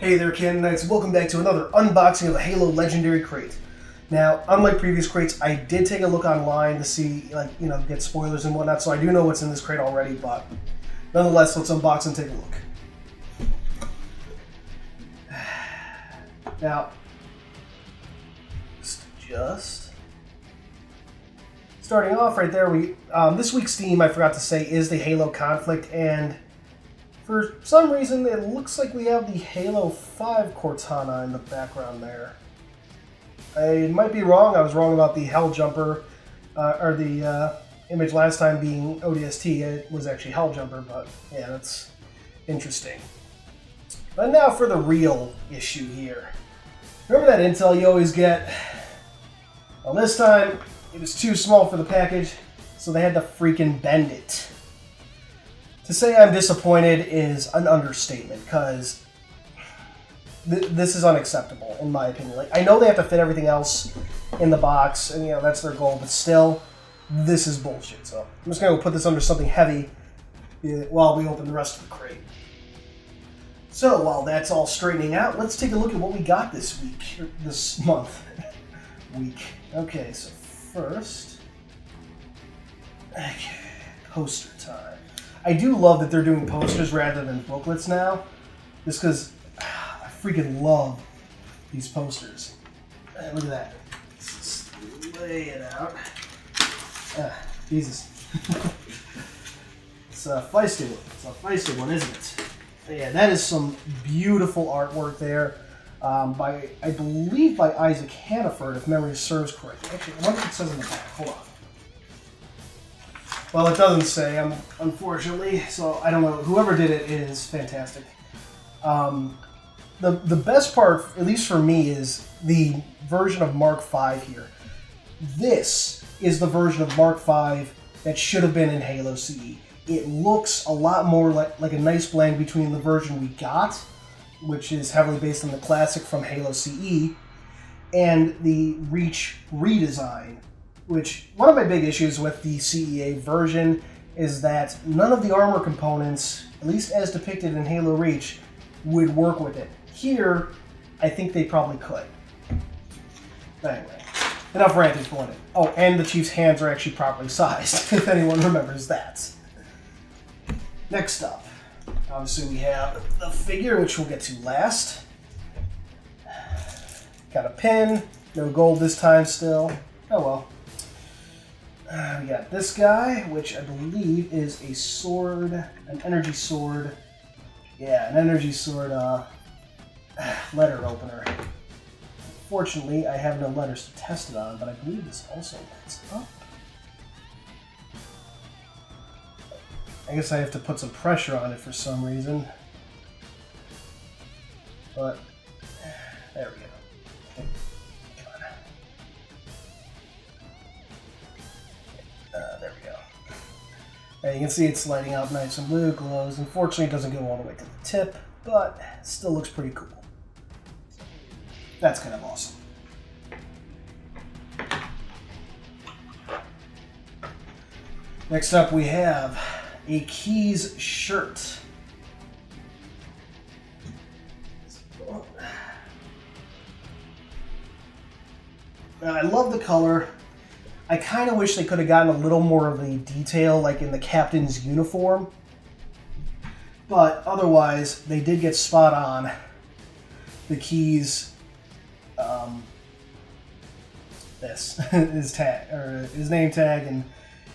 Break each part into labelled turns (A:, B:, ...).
A: Hey there, Canon Knights. Welcome back to another unboxing of the Halo Legendary Crate. Now, unlike previous crates, I did take a look online to see, get spoilers and whatnot, so I do know what's in this crate already, but nonetheless, let's unbox and take a look. Now, just starting off right there, this week's theme, I forgot to say, is the Halo conflict, and for some reason, it looks like we have the Halo 5 Cortana in the background there. I might be wrong. I was wrong about the Hell Jumper, or the image last time being ODST. It was actually Hell Jumper, but yeah, that's interesting. But now for the real issue here. Remember that intel you always get? Well, this time, it was too small for the package, so they had to freaking bend it. To say I'm disappointed is an understatement, because this is unacceptable, in my opinion. Like, I know they have to fit everything else in the box, and that's their goal, but still, this is bullshit. So I'm just going to put this under something heavy while we open the rest of the crate. So while that's all straightening out, let's take a look at what we got this week, or this month. Okay, so first, poster time. I do love that they're doing posters rather than booklets now, just because I freaking love these posters. Look at that. Let's lay it out. Jesus. It's a feisty one. It's a feisty one, isn't it? Yeah, that is some beautiful artwork there. I believe by Isaac Hannaford, if memory serves correctly. Actually, I wonder what it says in the back. Hold on. Well, it doesn't say, unfortunately, so I don't know. Whoever did it is fantastic. The best part, at least for me, is the version of Mark V here. This is the version of Mark V that should have been in Halo CE. It looks a lot more like a nice blend between the version we got, which is heavily based on the classic from Halo CE, and the Reach redesign. Which, one of my big issues with the CEA version is that none of the armor components, at least as depicted in Halo Reach, would work with it. Here, I think they probably could. But anyway, enough ranting for it. Oh, and the Chief's hands are actually properly sized, if anyone remembers that. Next up, obviously we have the figure, which we'll get to last. Got a pin, no gold this time still. Oh well. We got this guy, which I believe is a sword, an energy sword. Yeah, an energy sword letter opener. Fortunately, I have no letters to test it on, but I believe this also lights up. I guess I have to put some pressure on it for some reason. But, there we go. There we go. And you can see it's lighting up nice and blue, glows. Unfortunately, it doesn't go all the way to the tip, but it still looks pretty cool. That's kind of awesome. Next up, we have a Keys shirt. I love the color. I kind of wish they could have gotten a little more of the detail, like in the captain's uniform. But otherwise, they did get spot on. The Keys, his name tag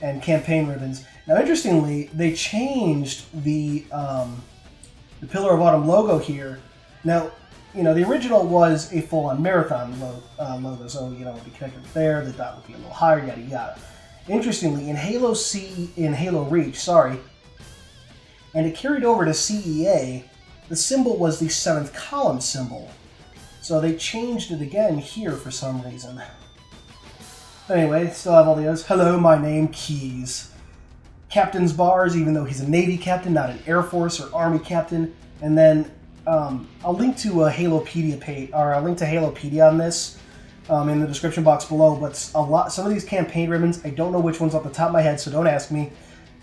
A: and campaign ribbons. Now, interestingly, they changed the Pillar of Autumn logo here. Now, the original was a full-on Marathon logo, so, it'd be connected there, the dot would be a little higher, yada yada. Interestingly, in Halo Reach, and it carried over to CEA, the symbol was the 7th column symbol. So they changed it again here for some reason. Anyway, still have all the others. Hello, my name, Keys. Captain's bars, even though he's a Navy captain, not an Air Force or Army captain. And then I'll link to a Halopedia page, or I'll link to Halopedia on this in the description box below. But some of these campaign ribbons, I don't know which ones off the top of my head, so don't ask me.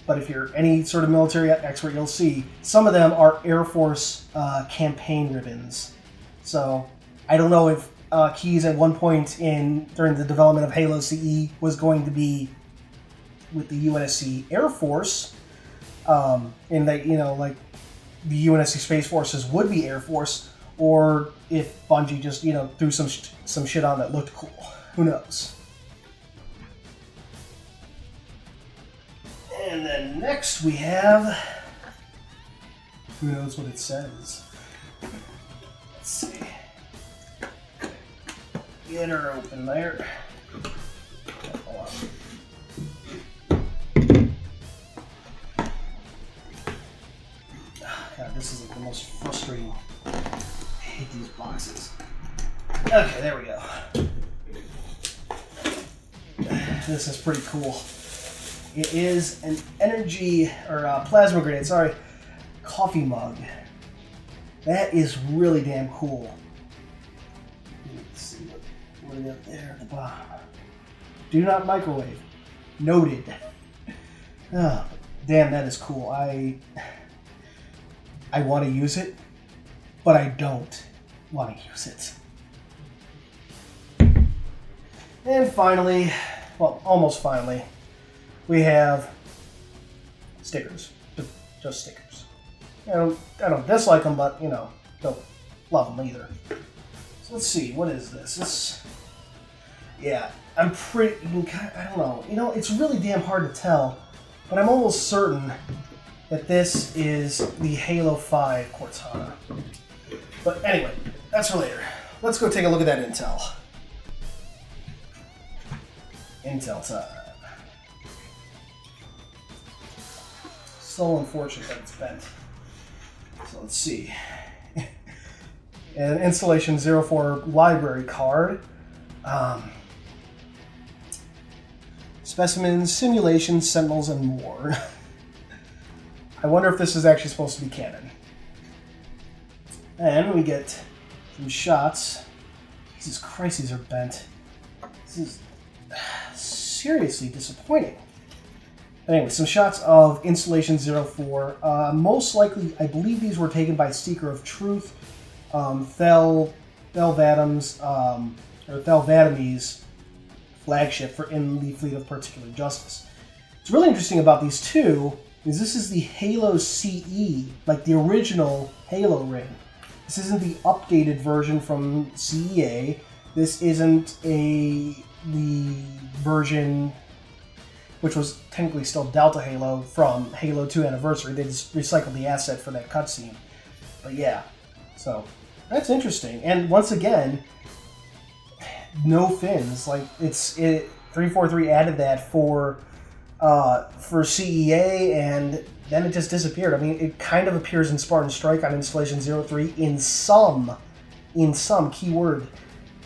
A: but if you're any sort of military expert, you'll see some of them are Air Force campaign ribbons. So I don't know if Keyes at one point during the development of Halo CE was going to be with the UNSC Air Force, in that, you know, like the UNSC Space Forces would be Air Force, or if Bungie just, you know, threw some shit on that looked cool. Who knows? And then next we have, who knows what it says. Let's see. Get her open there. Hold on. God, this is like the most frustrating. I hate these boxes. Okay, there we go. This is pretty cool. It is an energy, or plasma grenade, sorry, coffee mug. That is really damn cool. Let's see what we got there at the bottom. Do not microwave. Noted. Oh, damn, that is cool. I want to use it, but I don't want to use it. And finally, well, almost finally, we have stickers. Just stickers. I don't dislike them, but, you know, don't love them either. So let's see, what is this? Yeah, I'm pretty, I don't know. You know, it's really damn hard to tell, but I'm almost certain that this is the Halo 5 Cortana. But anyway, that's for later. Let's go take a look at that intel. Intel time. So unfortunate that it's bent. So let's see. An Installation 04 library card. Specimens, simulations, sentinels, and more. I wonder if this is actually supposed to be canon. And we get some shots. Jesus Christ, these are bent. This is seriously disappointing. Anyway, some shots of Installation 04. Most likely, I believe these were taken by Seeker of Truth, Thel Vadamy's flagship for In the Fleet of Particular Justice. What's really interesting about these two is this is the Halo CE, like the original Halo ring. This isn't the updated version from CEA. This isn't the version which was technically still Delta Halo from Halo 2 Anniversary. They just recycled the asset for that cutscene. But yeah, so that's interesting. And once again, no fins. Like 343 added that for CEA, and then it just disappeared. I mean, it kind of appears in Spartan Strike on Installation 03 in some keyword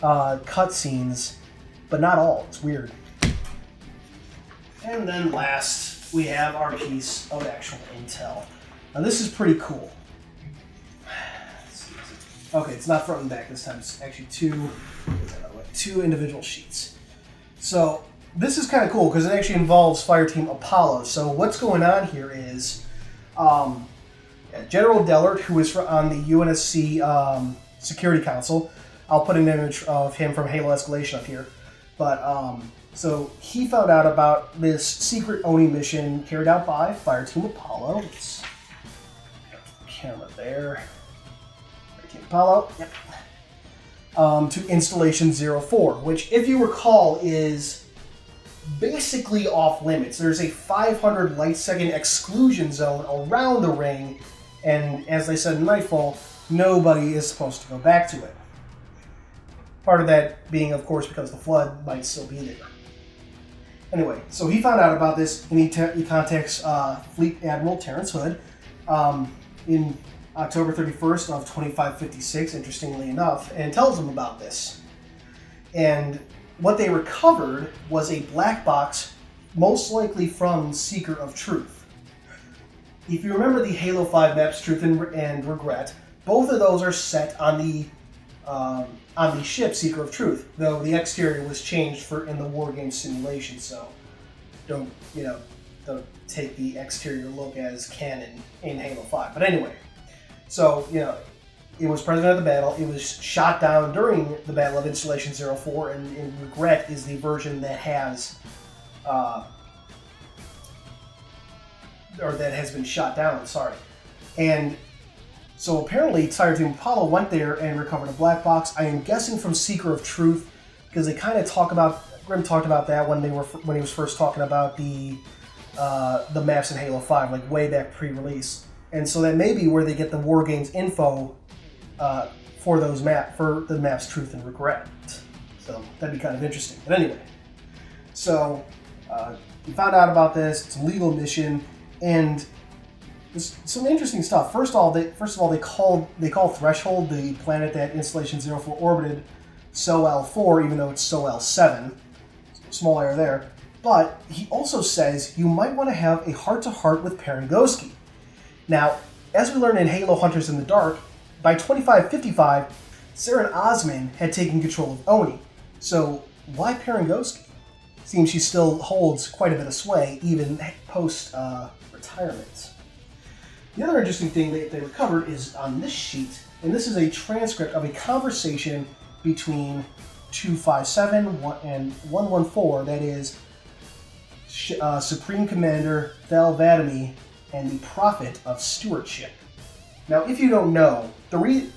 A: cutscenes, but not all. It's weird. And then last, we have our piece of actual intel. Now this is pretty cool. Okay, it's not front and back this time. It's actually two individual sheets. So this is kind of cool because it actually involves Fireteam Apollo. So what's going on here is General Dellert, who is on the UNSC Security Council. I'll put an image of him from Halo Escalation up here. But so he found out about this secret ONI mission carried out by Fireteam Apollo. Let's camera there. Fireteam Apollo. Yep. To Installation 04, which, if you recall, is basically off limits. There's a 500 light second exclusion zone around the ring, and as they said in Nightfall, nobody is supposed to go back to it. Part of that being, of course, because the flood might still be there. Anyway, so he found out about this, and he contacts Fleet Admiral Terrence Hood in October 31st of 2556, interestingly enough, and tells him about this. And what they recovered was a black box, most likely from Seeker of Truth. If you remember the Halo 5 maps, Truth and Regret, both of those are set on the ship Seeker of Truth, though the exterior was changed in the War Game simulation, so don't take the exterior look as Canon in Halo 5. But anyway, so, you know, it was present at the battle. It was shot down during the Battle of Installation 04, and Regret is the version that has, or that has been shot down, sorry. And so apparently Sire Team Apollo went there and recovered a black box. I am guessing from Seeker of Truth, because they kind of talk about, Grim talked about that when he was first talking about the maps in Halo 5, like way back pre-release. And so that may be where they get the War Games info for the maps Truth and Regret. So that'd be kind of interesting. But anyway, so we found out about this. It's a legal mission, and there's some interesting stuff. First of all, they call Threshold, the planet that Installation 04 orbited, SOL-4, even though it's SOL-7. Small error there. But he also says you might want to have a heart-to-heart with Parangoski. Now, as we learned in Halo Hunters in the Dark, by 2555, Saren Osman had taken control of Oni. So why Parangoski? Seems she still holds quite a bit of sway, even post-retirement. The other interesting thing that they recovered is on this sheet, and this is a transcript of a conversation between 257 and 114, that is Supreme Commander Thel Vadami and the Prophet of Stewardship. Now, if you don't know, it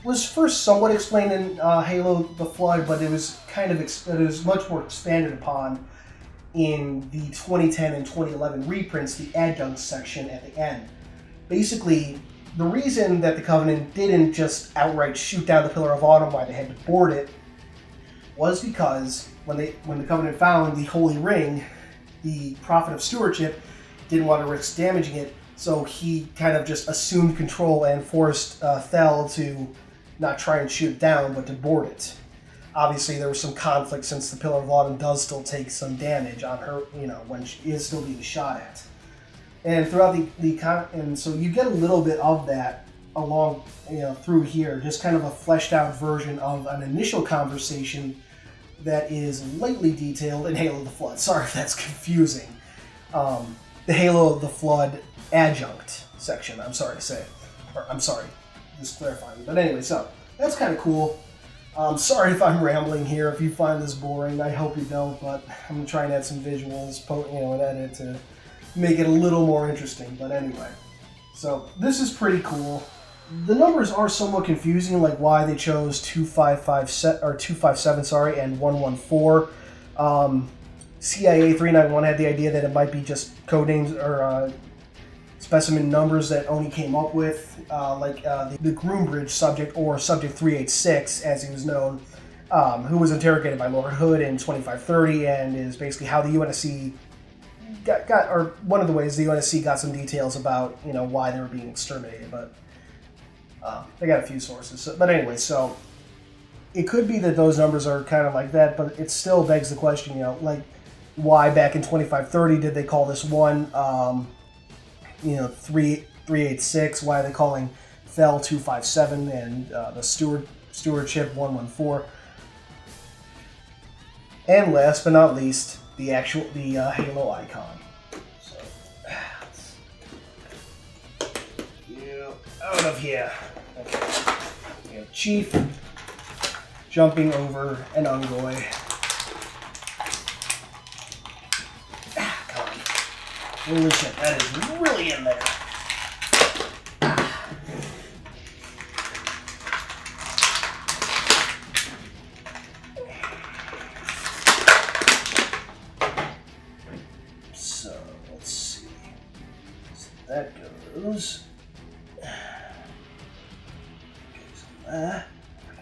A: was first somewhat explained in Halo: The Flood, but it was much more expanded upon in the 2010 and 2011 reprints, the adjunct section at the end. Basically, the reason that the Covenant didn't just outright shoot down the Pillar of Autumn, why they had to board it, was because when the Covenant found the Holy Ring, the Prophet of Stewardship didn't want to risk damaging it, so he kind of just assumed control and forced Thel to not try and shoot it down, but to board it. Obviously, there was some conflict since the Pillar of Autumn does still take some damage on her, when she is still being shot at. And throughout and so you get a little bit of that along, through here, just kind of a fleshed out version of an initial conversation that is lightly detailed in Halo: The Flood. Sorry if that's confusing. The Halo: The Flood adjunct section, I'm sorry to say. I'm sorry, just clarifying. But anyway, so that's kind of cool. Sorry if I'm rambling here. If you find this boring, I hope you don't, but I'm going to try and add some visuals, and edit to make it a little more interesting. But anyway, so this is pretty cool. The numbers are somewhat confusing, like why they chose 257, and 114. CIA 391 had the idea that it might be just code names or specimen numbers that Oni came up with, the Groombridge subject, or Subject 386, as he was known, who was interrogated by Lord Hood in 2530, and is basically how the UNSC or one of the ways the UNSC got some details about, why they were being exterminated, but they got a few sources. But anyway, so it could be that those numbers are kind of like that, but it still begs the question, why back in 2530 did they call this one, 386? Why are they calling Thel 257 and the Stewardship 114? And last but not least, the Halo icon. So, out of here. Okay. We have Chief jumping over an Ungoy. Come on. Holy shit, that is really in there. So, let's see. So that goes. I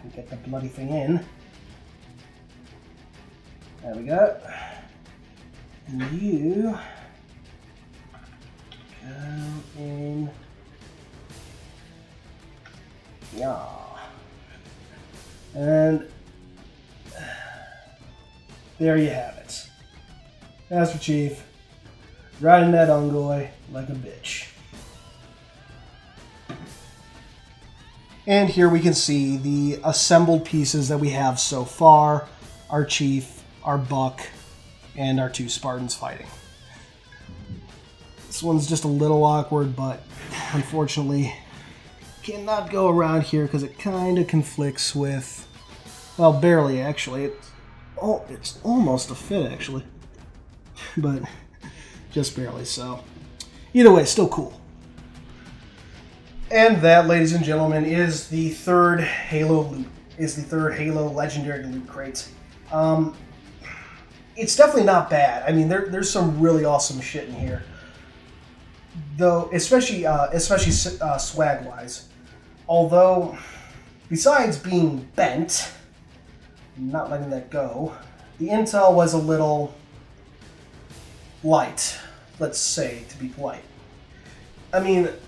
A: can get the bloody thing in. There we go. And you go in. Yeah. And there you have it. Master Chief riding that Ungoy like a bitch. And here we can see the assembled pieces that we have so far. Our Chief, our Buck, and our two Spartans fighting. This one's just a little awkward, but unfortunately cannot go around here because it kind of conflicts with, well, barely actually. It's almost a fit actually, but just barely. So either way, still cool. And that, ladies and gentlemen, is the third Halo loot. Is the third Halo Legendary loot crate. It's definitely not bad. I mean, there's some really awesome shit in here, though, especially swag wise. Although, besides being bent, not letting that go, the intel was a little light. Let's say, to be polite. I mean, it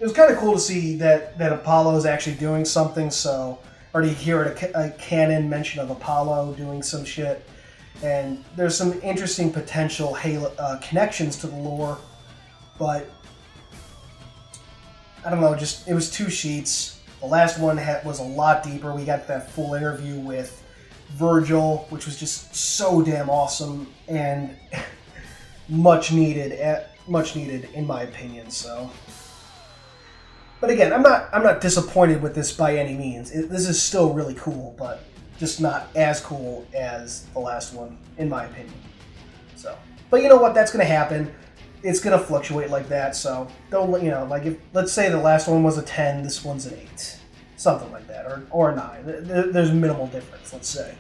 A: was kind of cool to see that Apollo is actually doing something. So, already hear a Canon mention of Apollo doing some shit. And there's some interesting potential Halo connections to the lore, but I don't know. Just it was 2 sheets. The last one was a lot deeper. We got that full interview with Virgil, which was just so damn awesome and much needed in my opinion. So, but again, I'm not disappointed with this by any means. This is still really cool, but just not as cool as the last one, in my opinion. So, but you know what? That's going to happen. It's going to fluctuate like that. So don't, like if let's say the last one was a 10, this one's an 8, something like that, or a 9. There's minimal difference, let's say.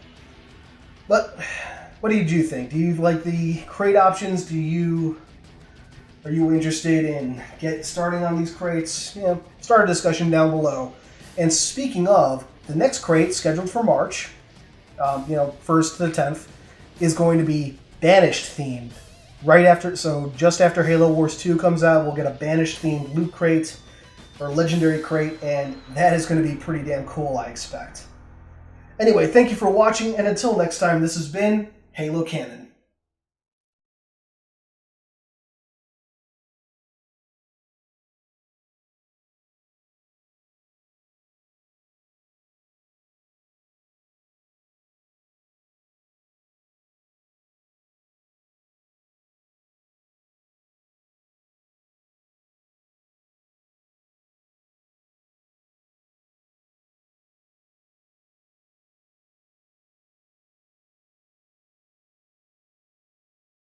A: But what did you think? Do you like the crate options? Are you interested in starting on these crates? Start a discussion down below. And speaking of, the next crate, scheduled for March, 1st to the 10th, is going to be Banished themed. Just after Halo Wars 2 comes out, we'll get a Banished themed loot crate, or Legendary crate, and that is going to be pretty damn cool, I expect. Anyway, thank you for watching, and until next time, this has been Halo Canon.